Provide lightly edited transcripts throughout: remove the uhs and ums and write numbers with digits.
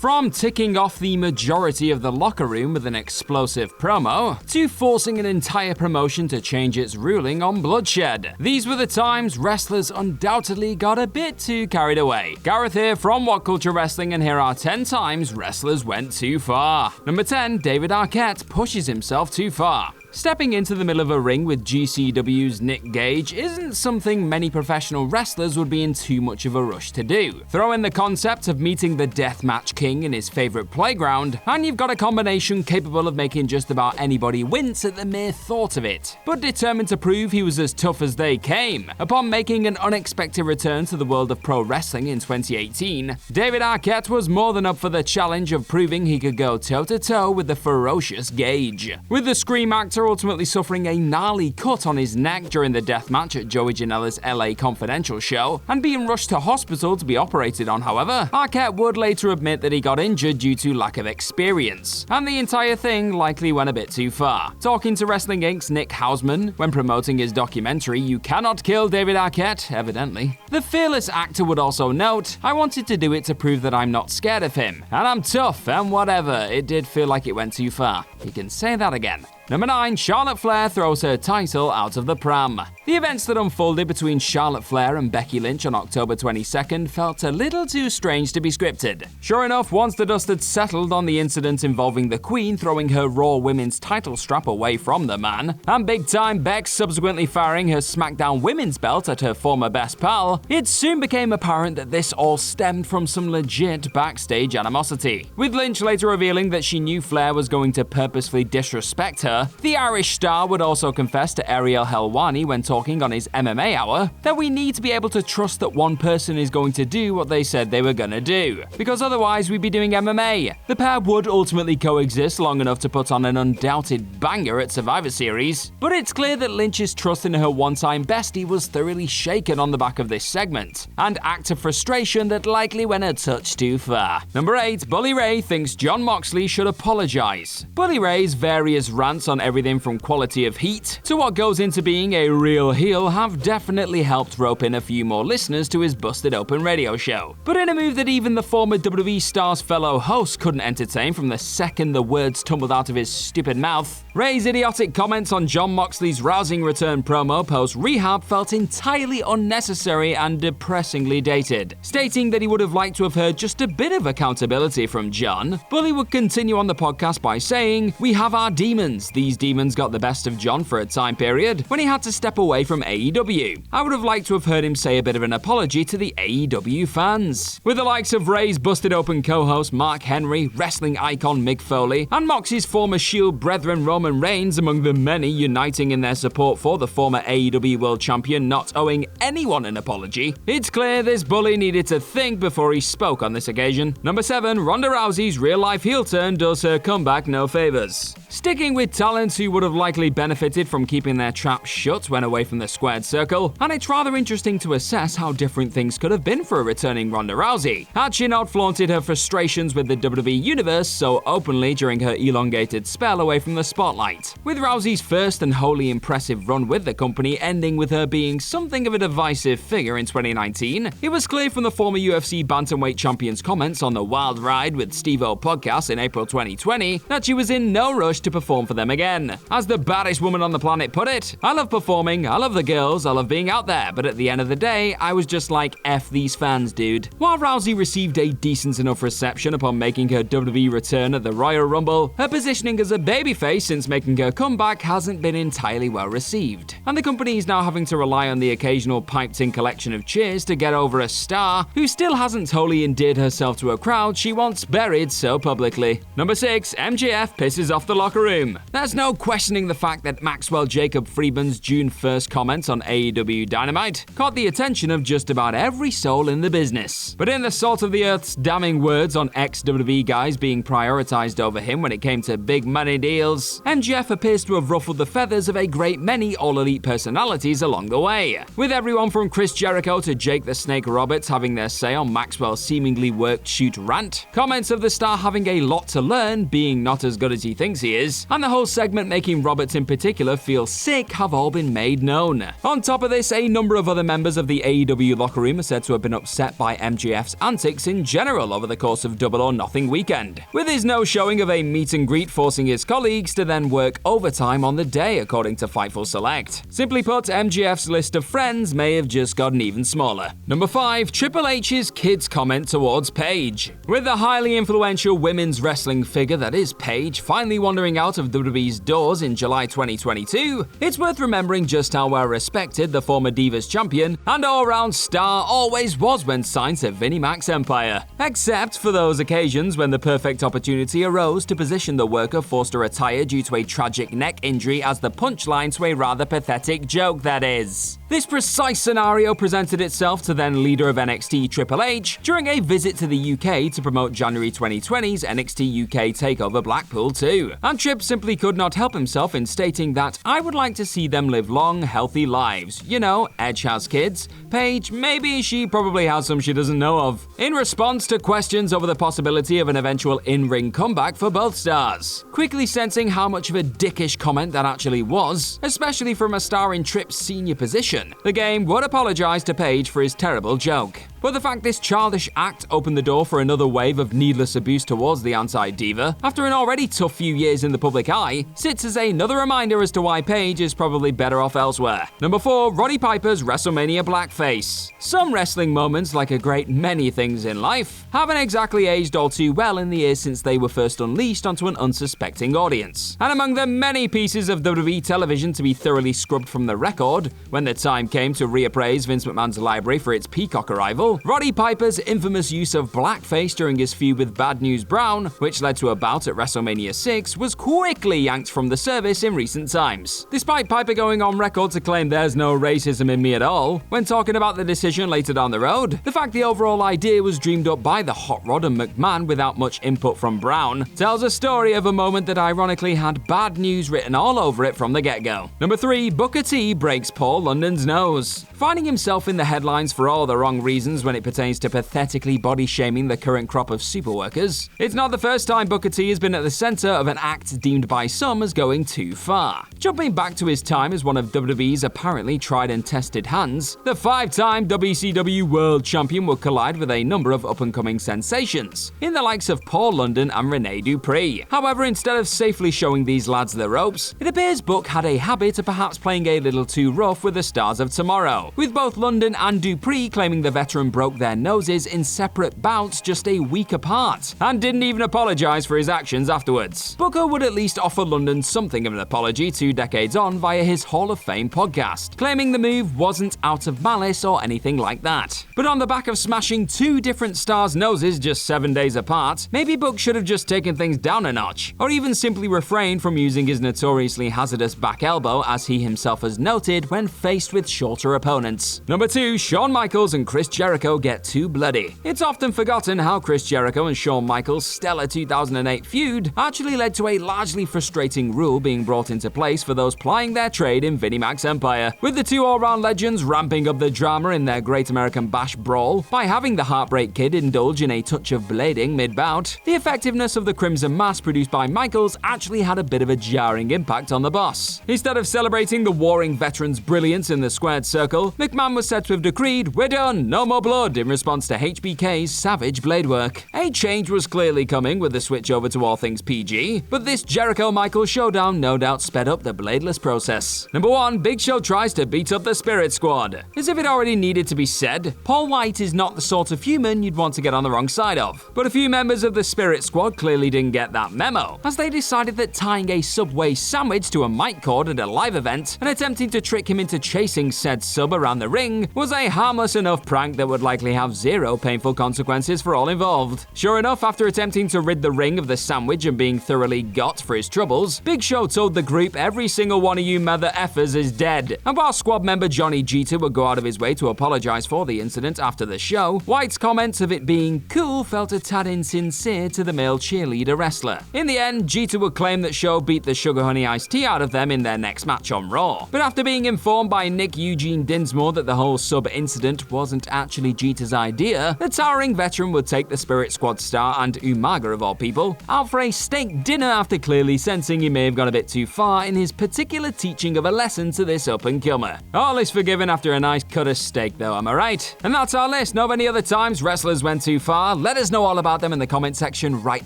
From ticking off the majority of the locker room with an explosive promo, to forcing an entire promotion to change its ruling on bloodshed. These were the times wrestlers undoubtedly got a bit too carried away. Gareth here from What Culture Wrestling, and here are 10 times wrestlers went too far. Number 10, David Arquette pushes himself too far. Stepping into the middle of a ring with GCW's Nick Gage isn't something many professional wrestlers would be in too much of a rush to do. Throw in the concept of meeting the Deathmatch King in his favorite playground, and you've got a combination capable of making just about anybody wince at the mere thought of it. But determined to prove he was as tough as they came, upon making an unexpected return to the world of pro wrestling in 2018, David Arquette was more than up for the challenge of proving he could go toe-to-toe with the ferocious Gage. With the Scream actor ultimately suffering a gnarly cut on his neck during the deathmatch at Joey Janela's LA Confidential show, and being rushed to hospital to be operated on, however, Arquette would later admit that he got injured due to lack of experience, and the entire thing likely went a bit too far. Talking to Wrestling Inc.'s Nick Hausman when promoting his documentary You Cannot Kill David Arquette, evidently, the fearless actor would also note, "I wanted to do it to prove that I'm not scared of him, and I'm tough, and whatever, it did feel like it went too far." You can say that again. Number 9, Charlotte Flair throws her title out of the pram. The events that unfolded between Charlotte Flair and Becky Lynch on October 22nd felt a little too strange to be scripted. Sure enough, once the dust had settled on the incident involving the Queen throwing her Raw Women's title strap away from the man, and Big Time Bex subsequently firing her SmackDown Women's belt at her former best pal, it soon became apparent that this all stemmed from some legit backstage animosity. With Lynch later revealing that she knew Flair was going to purposefully disrespect her, the Irish star would also confess to Ariel Helwani when talking on his MMA Hour that we need to be able to trust that one person is going to do what they said they were gonna do, because otherwise we'd be doing MMA. The pair would ultimately coexist long enough to put on an undoubted banger at Survivor Series, but it's clear that Lynch's trust in her one-time bestie was thoroughly shaken on the back of this segment, and act of frustration that likely went a touch too far. Number 8, Bully Ray thinks Jon Moxley should apologize. Bully Ray's various rants on everything from quality of heat to what goes into being a real heel have definitely helped rope in a few more listeners to his Busted Open radio show. But in a move that even the former WWE star's fellow host couldn't entertain from the second the words tumbled out of his stupid mouth, Ray's idiotic comments on Jon Moxley's rousing return promo post-rehab felt entirely unnecessary and depressingly dated. Stating that he would have liked to have heard just a bit of accountability from Jon, Bully would continue on the podcast by saying, "We have our demons. These demons got the best of Jon for a time period when he had to step away from AEW. I would have liked to have heard him say a bit of an apology to the AEW fans." With the likes of Ray's Busted Open co-host Mark Henry, wrestling icon Mick Foley, and Moxie's former Shield brethren Roman Reigns among the many uniting in their support for the former AEW World Champion not owing anyone an apology, it's clear this bully needed to think before he spoke on this occasion. Number 7, Ronda Rousey's real-life heel turn does her comeback no favors. Sticking with talents who would have likely benefited from keeping their traps shut when away from the squared circle, and it's rather interesting to assess how different things could have been for a returning Ronda Rousey, had she not flaunted her frustrations with the WWE Universe so openly during her elongated spell away from the spotlight. With Rousey's first and wholly impressive run with the company ending with her being something of a divisive figure in 2019, it was clear from the former UFC Bantamweight Champion's comments on the Wild Ride with Steve-O podcast in April 2020 that she was in no rush to perform for them again. As the baddest woman on the planet put it, "I love performing, I love the girls, I love being out there, but at the end of the day, I was just like, F these fans, dude." While Rousey received a decent enough reception upon making her WWE return at the Royal Rumble, her positioning as a babyface since making her comeback hasn't been entirely well received, and the company is now having to rely on the occasional piped-in collection of cheers to get over a star who still hasn't wholly endeared herself to a crowd she once buried so publicly. Number 6, MJF pisses off the locker room. There's no questioning the fact that Maxwell Jacob Friedman's June 1st comments on AEW Dynamite caught the attention of just about every soul in the business. But in the salt of the earth's damning words on ex-WWE guys being prioritized over him when it came to big money deals, MJF appears to have ruffled the feathers of a great many all-elite personalities along the way. With everyone from Chris Jericho to Jake the Snake Roberts having their say on Maxwell's seemingly worked shoot rant, comments of the star having a lot to learn, being not as good as he thinks he is, and the whole segment making Roberts in particular feel sick have all been made known. On top of this, a number of other members of the AEW locker room are said to have been upset by MJF's antics in general over the course of Double or Nothing weekend, with his no showing of a meet and greet forcing his colleagues to then work overtime on the day, according to Fightful Select. Simply put, MJF's list of friends may have just gotten even smaller. Number 5. Triple H's kids' comment towards Paige. With the highly influential women's wrestling figure that is Paige finally wandering out of WWE's doors in July 2022, it's worth remembering just how well respected the former Divas champion and all-round star always was when signed to Vinnie Mac's Empire. Except for those occasions when the perfect opportunity arose to position the worker forced to retire due to a tragic neck injury as the punchline to a rather pathetic joke, that is. This precise scenario presented itself to then leader of NXT Triple H during a visit to the UK to promote January 2020's NXT UK TakeOver Blackpool 2. And Tripp simply could not help himself in stating that I would like to see them live long, healthy lives. You know, Edge has kids. Paige, maybe she probably has some she doesn't know of. In response to questions over the possibility of an eventual in-ring comeback for both stars. Quickly sensing how much of a dickish comment that actually was, especially from a star in Tripp's senior position, the game would apologize to Paige for his terrible joke. But the fact this childish act opened the door for another wave of needless abuse towards the anti-diva, after an already tough few years in the public eye, sits as another reminder as to why Paige is probably better off elsewhere. Number 4. Roddy Piper's WrestleMania Blackface. Some wrestling moments, like a great many things in life, haven't exactly aged all too well in the years since they were first unleashed onto an unsuspecting audience. And among the many pieces of WWE television to be thoroughly scrubbed from the record, when the time came to reappraise Vince McMahon's library for its Peacock arrival, Roddy Piper's infamous use of blackface during his feud with Bad News Brown, which led to a bout at WrestleMania 6, was quickly yanked from the service in recent times. Despite Piper going on record to claim there's no racism in me at all, when talking about the decision later down the road, the fact the overall idea was dreamed up by the Hot Rod and McMahon without much input from Brown tells a story of a moment that ironically had bad news written all over it from the get-go. Number 3. Booker T breaks Paul London's nose. Finding himself in the headlines for all the wrong reasons when it pertains to pathetically body-shaming the current crop of superworkers, it's not the first time Booker T has been at the center of an act deemed by some as going too far. Jumping back to his time as one of WWE's apparently tried and tested hands, the 5-time WCW World Champion would collide with a number of up-and-coming sensations, in the likes of Paul London and Rene Dupree. However, instead of safely showing these lads the ropes, it appears Book had a habit of perhaps playing a little too rough with the stars of tomorrow, with both London and Dupree claiming the veteran broke their noses in separate bouts just a week apart, and didn't even apologize for his actions afterwards. Booker would at least offer London something of an apology 2 decades on via his Hall of Fame podcast, claiming the move wasn't out of malice or anything like that. But on the back of smashing 2 different stars' noses just 7 days apart, maybe Book should have just taken things down a notch, or even simply refrained from using his notoriously hazardous back elbow, as he himself has noted when faced with shorter opponents. Number 2. Shawn Michaels and Chris Jericho get too bloody. It's often forgotten how Chris Jericho and Shawn Michaels' stellar 2008 feud actually led to a largely frustrating rule being brought into place for those plying their trade in Vinnie Mac's Empire, with the 2 all-round legends ramping up the drama in their Great American Bash brawl by having the Heartbreak Kid indulge in a touch of blading mid-bout. The effectiveness of the Crimson Mask produced by Michaels actually had a bit of a jarring impact on the boss. Instead of celebrating the warring veteran's brilliance in the squared circle, McMahon was said to have decreed, "We're done, no more blood," in response to HBK's savage blade work. A change was clearly coming with the switch over to all things PG, but this Jericho-Michaels showdown no doubt sped up the bladeless process. Number 1. Big Show tries to beat up the Spirit Squad. As if it already needed to be said, Paul White is not the sort of human you'd want to get on the wrong side of. But a few members of the Spirit Squad clearly didn't get that memo, as they decided that tying a Subway sandwich to a mic cord at a live event and attempting to trick him into chasing said sub around the ring was a harmless enough prank that would likely have 0 painful consequences for all involved. Sure enough, after attempting to rid the ring of the sandwich and being thoroughly got for his troubles, Big Show told the group every single one of you mother effers is dead. And while squad member Johnny Jeter would go out of his way to apologize for the incident after the show, White's comments of it being cool felt a tad insincere to the male cheerleader wrestler. In the end, Jeter would claim that Show beat the Sugar Honey Iced Tea out of them in their next match on Raw. But after being informed by Nick Eugene Dinsmore that the whole sub incident wasn't actually actually Jeter's idea, the towering veteran would take the Spirit Squad star and Umaga of all people out for a steak dinner after clearly sensing he may have gone a bit too far in his particular teaching of a lesson to this up-and-comer. All is forgiven after a nice cut of steak though, am I right? And that's our list. Know of any other times wrestlers went too far? Let us know all about them in the comment section right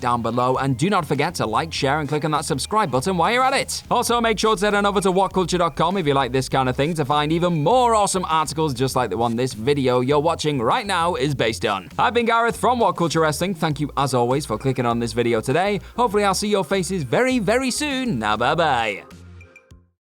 down below, and do not forget to like, share, and click on that subscribe button while you're at it. Also, make sure to head on over to whatculture.com if you like this kind of thing to find even more awesome articles just like the one this video you're watching right now is based on. I've been Gareth from What Culture Wrestling. Thank you as always for clicking on this video today. Hopefully I'll see your faces very, very soon. Now bye bye.